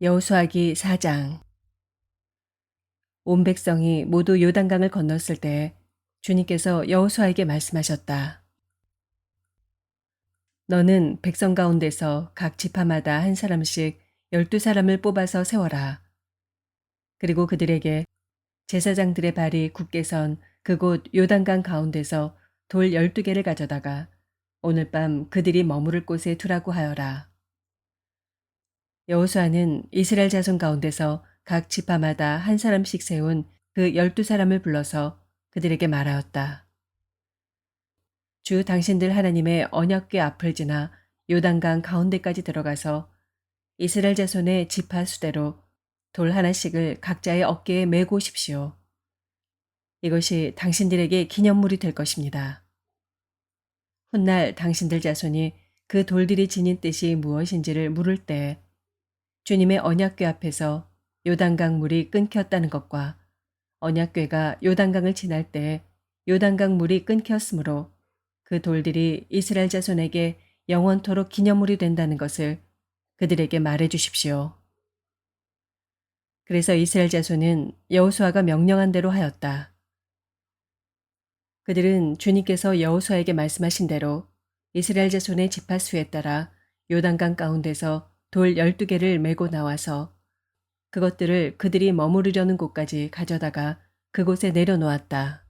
여호수아기 4장. 온 백성이 모두 요단강을 건넜을 때 주님께서 여호수아에게 말씀하셨다. 너는 백성 가운데서 각 지파마다 한 사람씩 12사람을 뽑아서 세워라. 그리고 그들에게 제사장들의 발이 굳게 선 그곳 요단강 가운데서 돌 12개를 가져다가 오늘 밤 그들이 머무를 곳에 두라고 하여라. 여호수아는 이스라엘 자손 가운데서 각 지파마다 한 사람씩 세운 그 12사람을 불러서 그들에게 말하였다. 주 당신들 하나님의 언약궤 앞을 지나 요단강 가운데까지 들어가서 이스라엘 자손의 지파 수대로 돌 하나씩을 각자의 어깨에 메고 오십시오. 이것이 당신들에게 기념물이 될 것입니다. 훗날 당신들 자손이 그 돌들이 지닌 뜻이 무엇인지를 물을 때 주님의 언약궤 앞에서 요단강 물이 끊겼다는 것과 언약궤가 요단강을 지날 때 요단강 물이 끊겼으므로 그 돌들이 이스라엘 자손에게 영원토록 기념물이 된다는 것을 그들에게 말해 주십시오. 그래서 이스라엘 자손은 여호수아가 명령한 대로 하였다. 그들은 주님께서 여호수아에게 말씀하신 대로 이스라엘 자손의 지파수에 따라 요단강 가운데서 돌 12개를 메고 나와서 그것들을 그들이 머무르려는 곳까지 가져다가 그곳에 내려놓았다.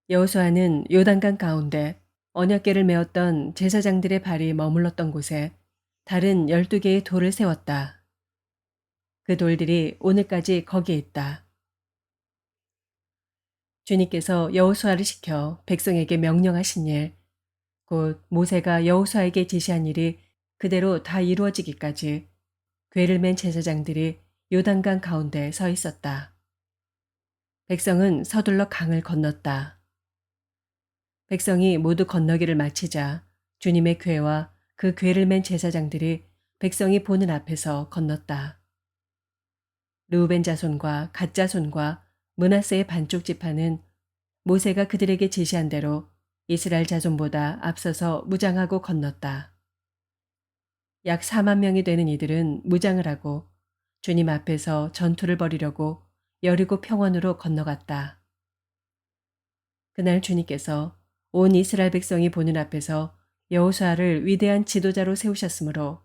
여호수아는 요단강 가운데 언약궤를 메었던 제사장들의 발이 머물렀던 곳에 다른 12개의 돌을 세웠다. 그 돌들이 오늘까지 거기에 있다. 주님께서 여호수아를 시켜 백성에게 명령하신 일, 곧 모세가 여호수아에게 지시한 일이 그대로 다 이루어지기까지 궤를 맨 제사장들이 요단강 가운데 서 있었다. 백성은 서둘러 강을 건넜다. 백성이 모두 건너기를 마치자 주님의 궤와 그 궤를 맨 제사장들이 백성이 보는 앞에서 건넜다. 르우벤 자손과 갓 자손과 므낫세의 반쪽 지파는 모세가 그들에게 지시한 대로 이스라엘 자손보다 앞서서 무장하고 건넜다. 약 4만 명이 되는 이들은 무장을 하고 주님 앞에서 전투를 벌이려고 여리고 평원으로 건너갔다. 그날 주님께서 온 이스라엘 백성이 보는 앞에서 여호수아를 위대한 지도자로 세우셨으므로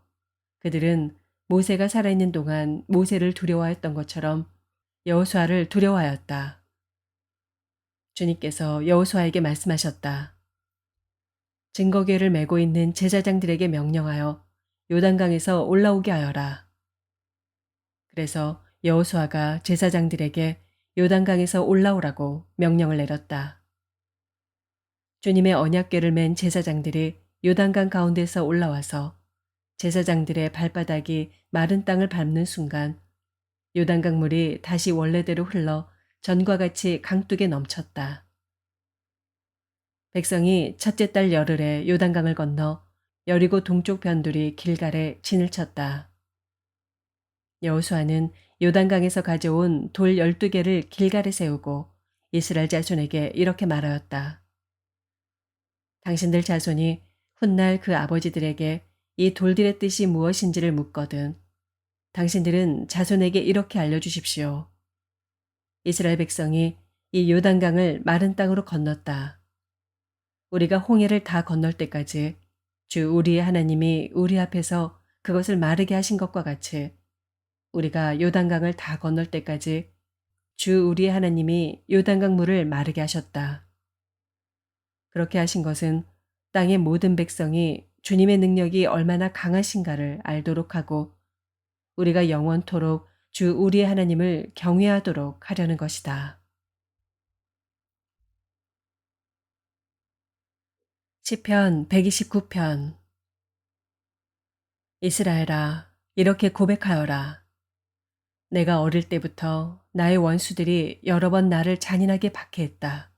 그들은 모세가 살아있는 동안 모세를 두려워했던 것처럼 여호수아를 두려워하였다. 주님께서 여호수아에게 말씀하셨다. 증거궤를 메고 있는 제사장들에게 명령하여 요단강에서 올라오게 하여라. 그래서 여호수아가 제사장들에게 요단강에서 올라오라고 명령을 내렸다. 주님의 언약궤를 맨 제사장들이 요단강 가운데서 올라와서 제사장들의 발바닥이 마른 땅을 밟는 순간 요단강 물이 다시 원래대로 흘러 전과 같이 강둑에 넘쳤다. 백성이 첫째 달 열흘에 요단강을 건너 여리고 동쪽 변두리 길갈에 진을 쳤다. 여호수아는 요단강에서 가져온 돌 12개를 길갈에 세우고 이스라엘 자손에게 이렇게 말하였다. 당신들 자손이 훗날 그 아버지들에게 이 돌들의 뜻이 무엇인지를 묻거든 당신들은 자손에게 이렇게 알려주십시오. 이스라엘 백성이 이 요단강을 마른 땅으로 건넜다. 우리가 홍해를 다 건널 때까지 주 우리의 하나님이 우리 앞에서 그것을 마르게 하신 것과 같이 우리가 요단강을 다 건널 때까지 주 우리의 하나님이 요단강 물을 마르게 하셨다. 그렇게 하신 것은 땅의 모든 백성이 주님의 능력이 얼마나 강하신가를 알도록 하고 우리가 영원토록 주 우리의 하나님을 경외하도록 하려는 것이다. 시편 129편. 이스라엘아, 이렇게 고백하여라. 내가 어릴 때부터 나의 원수들이 여러 번 나를 잔인하게 박해했다.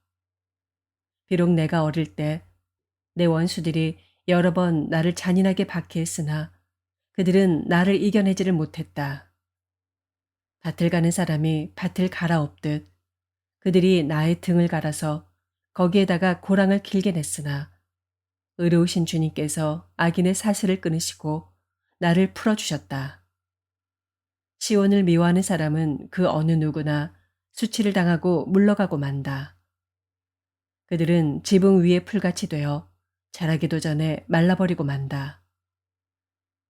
비록 내가 어릴 때 내 원수들이 여러 번 나를 잔인하게 박해했으나 그들은 나를 이겨내지를 못했다. 밭을 가는 사람이 밭을 갈아엎듯 그들이 나의 등을 갈아서 거기에다가 고랑을 길게 냈으나 의로우신 주님께서 악인의 사슬을 끊으시고 나를 풀어주셨다. 시온을 미워하는 사람은 그 어느 누구나 수치를 당하고 물러가고 만다. 그들은 지붕 위에 풀같이 되어 자라기도 전에 말라버리고 만다.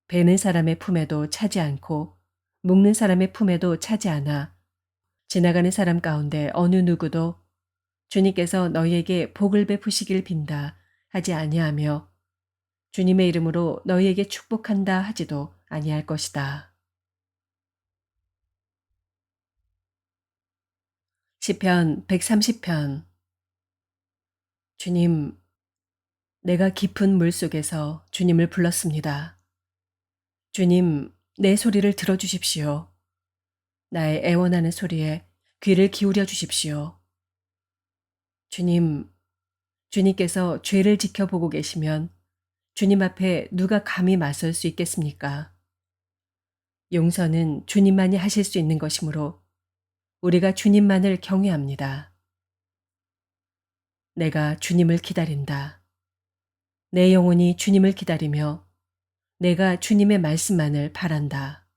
베는 사람의 품에도 차지 않고 묶는 사람의 품에도 차지 않아 지나가는 사람 가운데 어느 누구도 주님께서 너희에게 복을 베푸시길 빈다 하지 아니하며 주님의 이름으로 너희에게 축복한다 하지도 아니할 것이다. 시편 130편. 주님, 내가 깊은 물 속에서 주님을 불렀습니다. 주님, 내 소리를 들어주십시오. 나의 애원하는 소리에 귀를 기울여 주십시오. 주님, 주님께서 죄를 지켜보고 계시면 주님 앞에 누가 감히 맞설 수 있겠습니까? 용서는 주님만이 하실 수 있는 것이므로 우리가 주님만을 경외합니다. 내가 주님을 기다린다. 내 영혼이 주님을 기다리며 내가 주님의 말씀만을 바란다.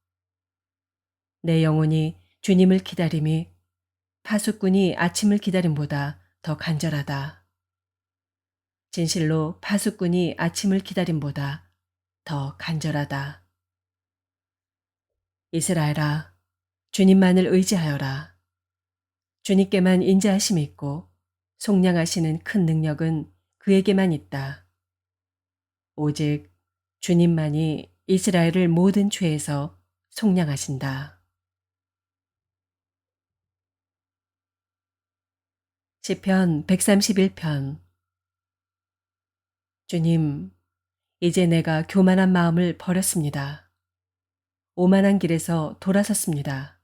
내 영혼이 주님을 기다림이 파수꾼이 아침을 기다림보다 더 간절하다. 진실로 파수꾼이 아침을 기다림보다 더 간절하다. 이스라엘아, 주님만을 의지하여라. 주님께만 인자하심이 있고 속량하시는 큰 능력은 그에게만 있다. 오직 주님만이 이스라엘을 모든 죄에서 속량하신다. 시편 131편. 주님, 이제 내가 교만한 마음을 버렸습니다. 오만한 길에서 돌아섰습니다.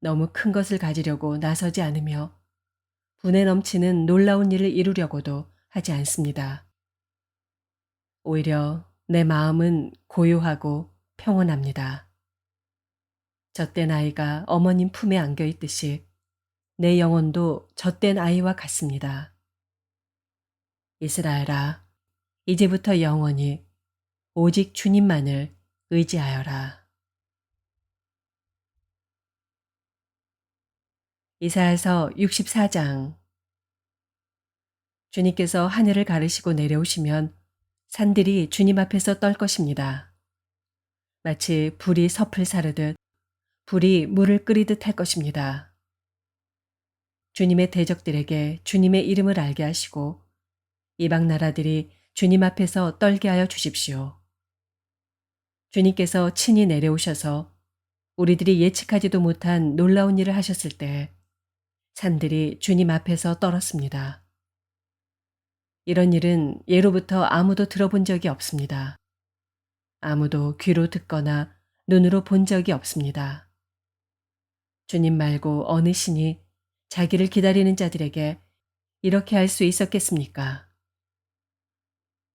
너무 큰 것을 가지려고 나서지 않으며 분에 넘치는 놀라운 일을 이루려고도 하지 않습니다. 오히려 내 마음은 고요하고 평온합니다. 젖된 아이가 어머님 품에 안겨 있듯이 내 영혼도 젖된 아이와 같습니다. 이스라엘아, 이제부터 영원히 오직 주님만을 의지하여라. 이사야서 64장. 주님께서 하늘을 가르시고 내려오시면 산들이 주님 앞에서 떨 것입니다. 마치 불이 섭을 사르듯 불이 물을 끓이듯 할 것입니다. 주님의 대적들에게 주님의 이름을 알게 하시고 이방 나라들이 주님 앞에서 떨게 하여 주십시오. 주님께서 친히 내려오셔서 우리들이 예측하지도 못한 놀라운 일을 하셨을 때 산들이 주님 앞에서 떨었습니다. 이런 일은 예로부터 아무도 들어본 적이 없습니다. 아무도 귀로 듣거나 눈으로 본 적이 없습니다. 주님 말고 어느 신이 자기를 기다리는 자들에게 이렇게 할 수 있었겠습니까?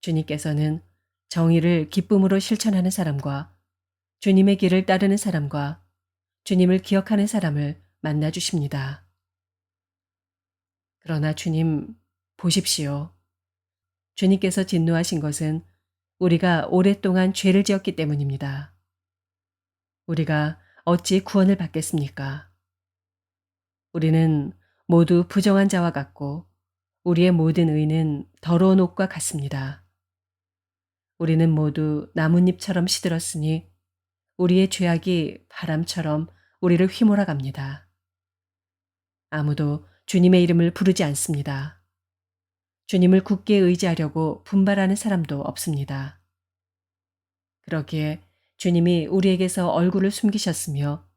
주님께서는 정의를 기쁨으로 실천하는 사람과 주님의 길을 따르는 사람과 주님을 기억하는 사람을 만나 주십니다. 그러나 주님, 보십시오. 주님께서 진노하신 것은 우리가 오랫동안 죄를 지었기 때문입니다. 우리가 어찌 구원을 받겠습니까? 우리는 모두 부정한 자와 같고 우리의 모든 의는 더러운 옷과 같습니다. 우리는 모두 나뭇잎처럼 시들었으니 우리의 죄악이 바람처럼 우리를 휘몰아 갑니다. 아무도 주님의 이름을 부르지 않습니다. 주님을 굳게 의지하려고 분발하는 사람도 없습니다. 그러기에 주님이 우리에게서 얼굴을 숨기셨으며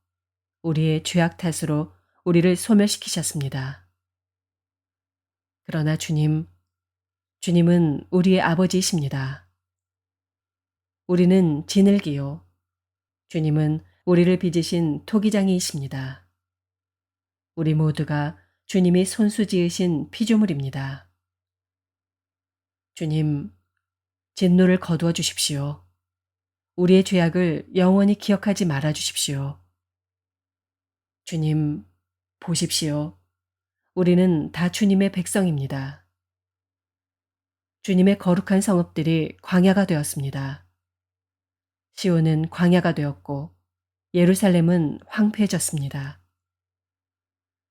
우리의 죄악 탓으로 우리를 소멸시키셨습니다. 그러나 주님은 우리의 아버지이십니다. 우리는 지늘기요. 주님은 우리를 빚으신 토기장이이십니다. 우리 모두가 주님이 손수 지으신 피조물입니다. 주님, 진노를 거두어 주십시오. 우리의 죄악을 영원히 기억하지 말아 주십시오. 주님, 보십시오. 우리는 다 주님의 백성입니다. 주님의 거룩한 성읍들이 광야가 되었습니다. 시온은 광야가 되었고 예루살렘은 황폐해졌습니다.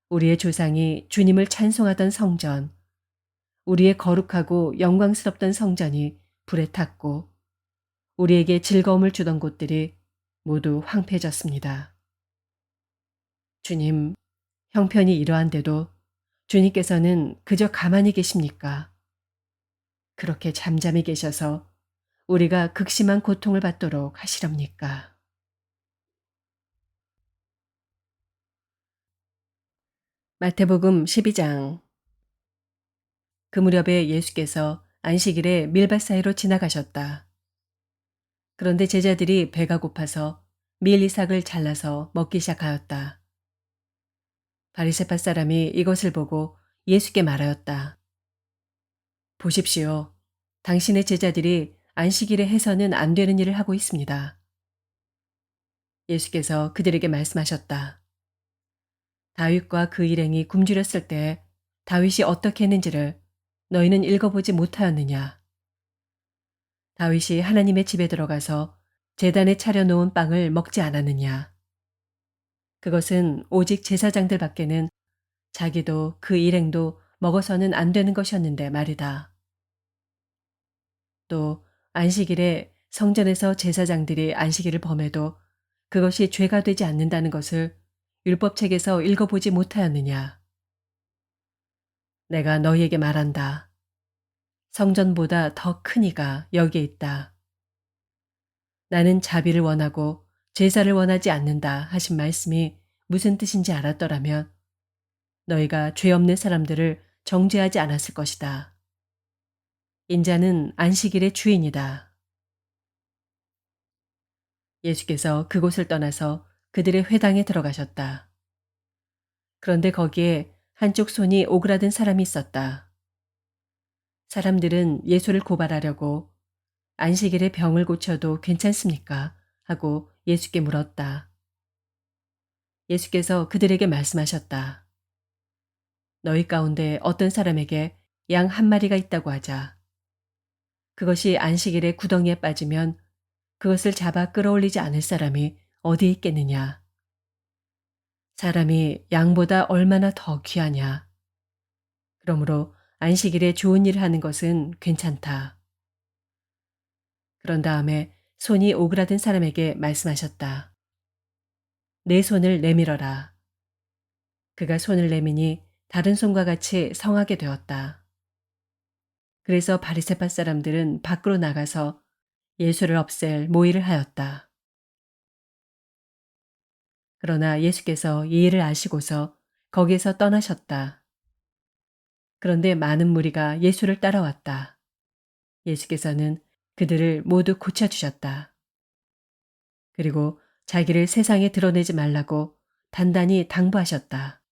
우리의 조상이 주님을 찬송하던 성전, 우리의 거룩하고 영광스럽던 성전이 불에 탔고 우리에게 즐거움을 주던 곳들이 모두 황폐해졌습니다. 주님, 형편이 이러한데도 주님께서는 그저 가만히 계십니까? 그렇게 잠잠히 계셔서 우리가 극심한 고통을 받도록 하시렵니까? 마태복음 12장. 그 무렵에 예수께서 안식일에 밀밭 사이로 지나가셨다. 그런데 제자들이 배가 고파서 밀 이삭을 잘라서 먹기 시작하였다. 바리새파 사람이 이것을 보고 예수께 말하였다. 보십시오. 당신의 제자들이 안식일에 해서는 안 되는 일을 하고 있습니다. 예수께서 그들에게 말씀하셨다. 다윗과 그 일행이 굶주렸을 때 다윗이 어떻게 했는지를 너희는 읽어보지 못하였느냐. 다윗이 하나님의 집에 들어가서 제단에 차려놓은 빵을 먹지 않았느냐. 그것은 오직 제사장들 밖에는 자기도 그 일행도 먹어서는 안 되는 것이었는데 말이다. 또 안식일에 성전에서 제사장들이 안식일을 범해도 그것이 죄가 되지 않는다는 것을 율법책에서 읽어보지 못하였느냐. 내가 너희에게 말한다. 성전보다 더 큰 이가 여기에 있다. 나는 자비를 원하고 제사를 원하지 않는다 하신 말씀이 무슨 뜻인지 알았더라면 너희가 죄 없는 사람들을 정죄하지 않았을 것이다. 인자는 안식일의 주인이다. 예수께서 그곳을 떠나서 그들의 회당에 들어가셨다. 그런데 거기에 한쪽 손이 오그라든 사람이 있었다. 사람들은 예수를 고발하려고 안식일에 병을 고쳐도 괜찮습니까? 하고 예수께 물었다. 예수께서 그들에게 말씀하셨다. 너희 가운데 어떤 사람에게 양 한 마리가 있다고 하자. 그것이 안식일에 구덩이에 빠지면 그것을 잡아 끌어올리지 않을 사람이 어디 있겠느냐. 사람이 양보다 얼마나 더 귀하냐. 그러므로 안식일에 좋은 일을 하는 것은 괜찮다. 그런 다음에 손이 오그라든 사람에게 말씀하셨다. 내 손을 내밀어라. 그가 손을 내미니 다른 손과 같이 성하게 되었다. 그래서 바리새파 사람들은 밖으로 나가서 예수를 없앨 모의를 하였다. 그러나 예수께서 이 일을 아시고서 거기에서 떠나셨다. 그런데 많은 무리가 예수를 따라왔다. 예수께서는 그들을 모두 고쳐주셨다. 그리고 자기를 세상에 드러내지 말라고 단단히 당부하셨다.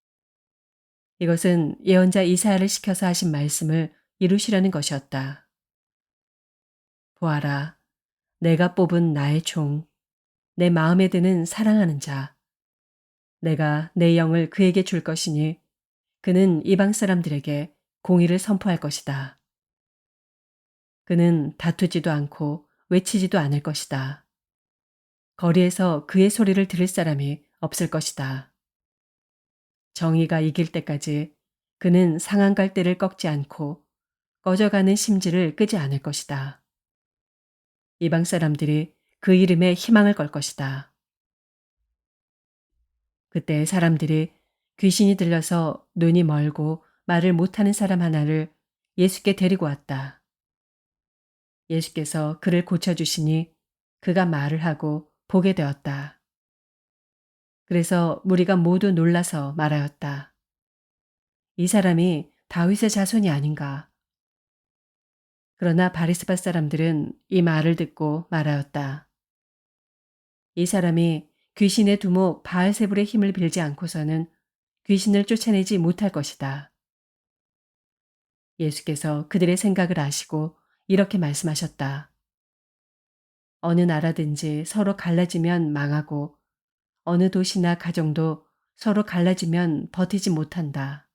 이것은 예언자 이사야를 시켜서 하신 말씀을 이루시려는 것이었다. 보아라, 내가 뽑은 나의 종, 내 마음에 드는 사랑하는 자. 내가 내 영을 그에게 줄 것이니 그는 이방 사람들에게 공의를 선포할 것이다. 그는 다투지도 않고 외치지도 않을 것이다. 거리에서 그의 소리를 들을 사람이 없을 것이다. 정의가 이길 때까지 그는 상한 갈대를 꺾지 않고 꺼져가는 심지를 끄지 않을 것이다. 이방 사람들이 그 이름에 희망을 걸 것이다. 그때 사람들이 귀신이 들려서 눈이 멀고 말을 못하는 사람 하나를 예수께 데리고 왔다. 예수께서 그를 고쳐주시니 그가 말을 하고 보게 되었다. 그래서 무리가 모두 놀라서 말하였다. 이 사람이 다윗의 자손이 아닌가. 그러나 바리새파 사람들은 이 말을 듣고 말하였다. 이 사람이 귀신의 두목 바알세불의 힘을 빌지 않고서는 귀신을 쫓아내지 못할 것이다. 예수께서 그들의 생각을 아시고 이렇게 말씀하셨다. 어느 나라든지 서로 갈라지면 망하고 어느 도시나 가정도 서로 갈라지면 버티지 못한다.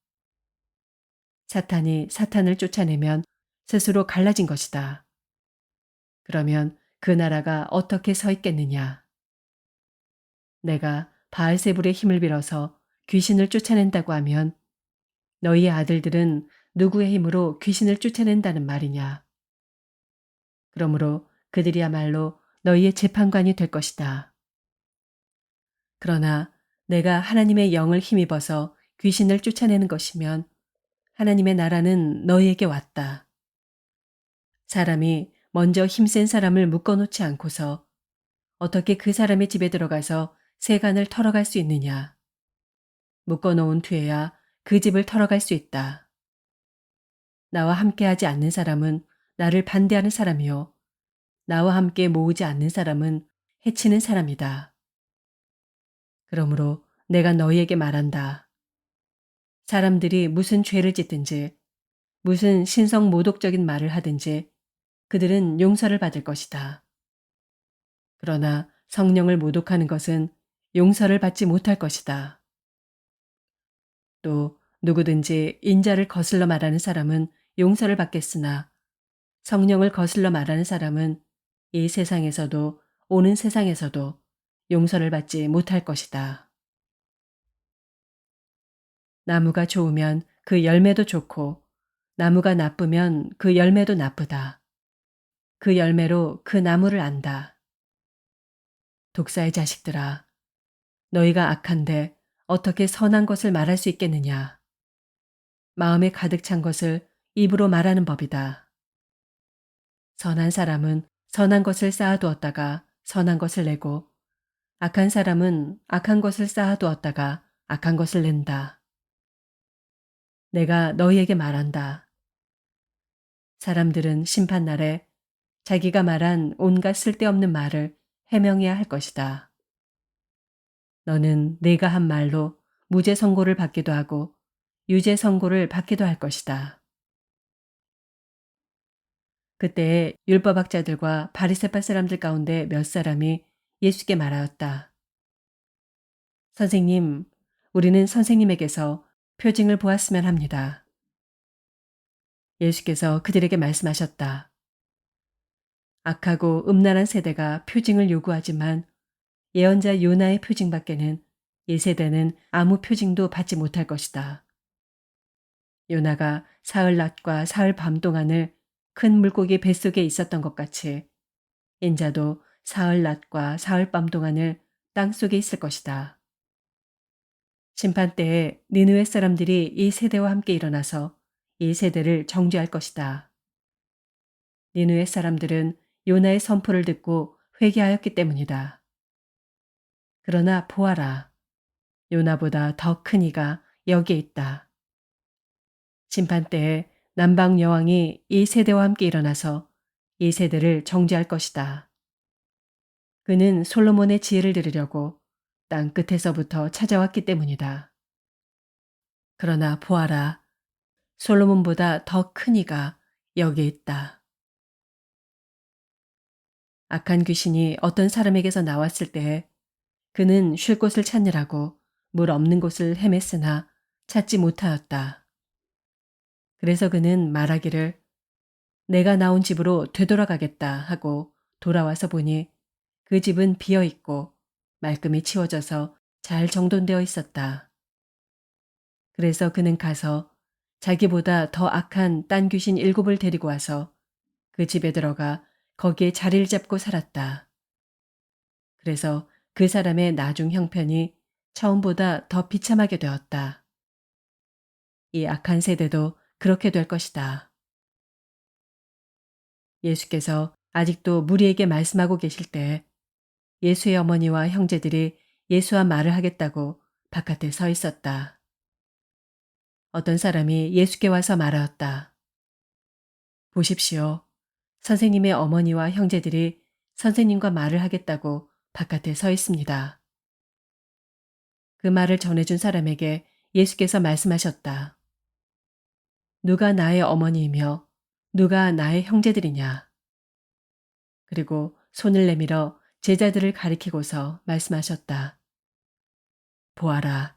사탄이 사탄을 쫓아내면 스스로 갈라진 것이다. 그러면 그 나라가 어떻게 서 있겠느냐. 내가 바알세불의 힘을 빌어서 귀신을 쫓아낸다고 하면 너희의 아들들은 누구의 힘으로 귀신을 쫓아낸다는 말이냐. 그러므로 그들이야말로 너희의 재판관이 될 것이다. 그러나 내가 하나님의 영을 힘입어서 귀신을 쫓아내는 것이면 하나님의 나라는 너희에게 왔다. 사람이 먼저 힘센 사람을 묶어놓지 않고서 어떻게 그 사람의 집에 들어가서 세간을 털어갈 수 있느냐. 묶어놓은 뒤에야 그 집을 털어갈 수 있다. 나와 함께하지 않는 사람은 나를 반대하는 사람이요. 나와 함께 모으지 않는 사람은 해치는 사람이다. 그러므로 내가 너희에게 말한다. 사람들이 무슨 죄를 짓든지 무슨 신성 모독적인 말을 하든지 그들은 용서를 받을 것이다. 그러나 성령을 모독하는 것은 용서를 받지 못할 것이다. 또 누구든지 인자를 거슬러 말하는 사람은 용서를 받겠으나 성령을 거슬러 말하는 사람은 이 세상에서도 오는 세상에서도 용서를 받지 못할 것이다. 나무가 좋으면 그 열매도 좋고 나무가 나쁘면 그 열매도 나쁘다. 그 열매로 그 나무를 안다. 독사의 자식들아, 너희가 악한데 어떻게 선한 것을 말할 수 있겠느냐. 마음에 가득 찬 것을 입으로 말하는 법이다. 선한 사람은 선한 것을 쌓아두었다가 선한 것을 내고 악한 사람은 악한 것을 쌓아두었다가 악한 것을 낸다. 내가 너희에게 말한다. 사람들은 심판날에 자기가 말한 온갖 쓸데없는 말을 해명해야 할 것이다. 너는 네가 한 말로 무죄 선고를 받기도 하고 유죄 선고를 받기도 할 것이다. 그때 율법학자들과 바리새파 사람들 가운데 몇 사람이 예수께 말하였다. 선생님, 우리는 선생님에게서 표징을 보았으면 합니다. 예수께서 그들에게 말씀하셨다. 악하고 음란한 세대가 표징을 요구하지만 예언자 요나의 표징밖에는 이 세대는 아무 표징도 받지 못할 것이다. 요나가 사흘 낮과 사흘 밤 동안을 큰 물고기 뱃속에 있었던 것 같이 인자도 사흘 낮과 사흘 밤 동안을 땅속에 있을 것이다. 심판 때에 니느웨 사람들이 이 세대와 함께 일어나서 이 세대를 정죄할 것이다. 니느웨 사람들은 요나의 선포를 듣고 회개하였기 때문이다. 그러나 보아라. 요나보다 더 큰 이가 여기에 있다. 심판 때에 남방 여왕이 이 세대와 함께 일어나서 이 세대를 정죄할 것이다. 그는 솔로몬의 지혜를 들으려고 땅 끝에서부터 찾아왔기 때문이다. 그러나 보아라. 솔로몬보다 더 큰 이가 여기에 있다. 악한 귀신이 어떤 사람에게서 나왔을 때 그는 쉴 곳을 찾느라고 물 없는 곳을 헤맸으나 찾지 못하였다. 그래서 그는 말하기를 내가 나온 집으로 되돌아가겠다 하고 돌아와서 보니 그 집은 비어 있고 말끔히 치워져서 잘 정돈되어 있었다. 그래서 그는 가서 자기보다 더 악한 딴 귀신 7을 데리고 와서 그 집에 들어가 거기에 자리를 잡고 살았다. 그래서 그 사람의 나중 형편이 처음보다 더 비참하게 되었다. 이 악한 세대도 그렇게 될 것이다. 예수께서 아직도 무리에게 말씀하고 계실 때 예수의 어머니와 형제들이 예수와 말을 하겠다고 바깥에 서 있었다. 어떤 사람이 예수께 와서 말하였다. 보십시오. 선생님의 어머니와 형제들이 선생님과 말을 하겠다고 바깥에 서 있습니다. 그 말을 전해준 사람에게 예수께서 말씀하셨다. 누가 나의 어머니이며 누가 나의 형제들이냐. 그리고 손을 내밀어 제자들을 가리키고서 말씀하셨다. 보아라,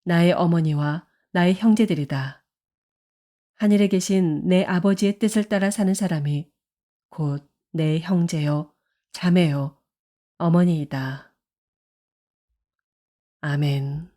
나의 어머니와 나의 형제들이다. 하늘에 계신 내 아버지의 뜻을 따라 사는 사람이 곧 내 형제요, 자매요, 어머니이다. 아멘.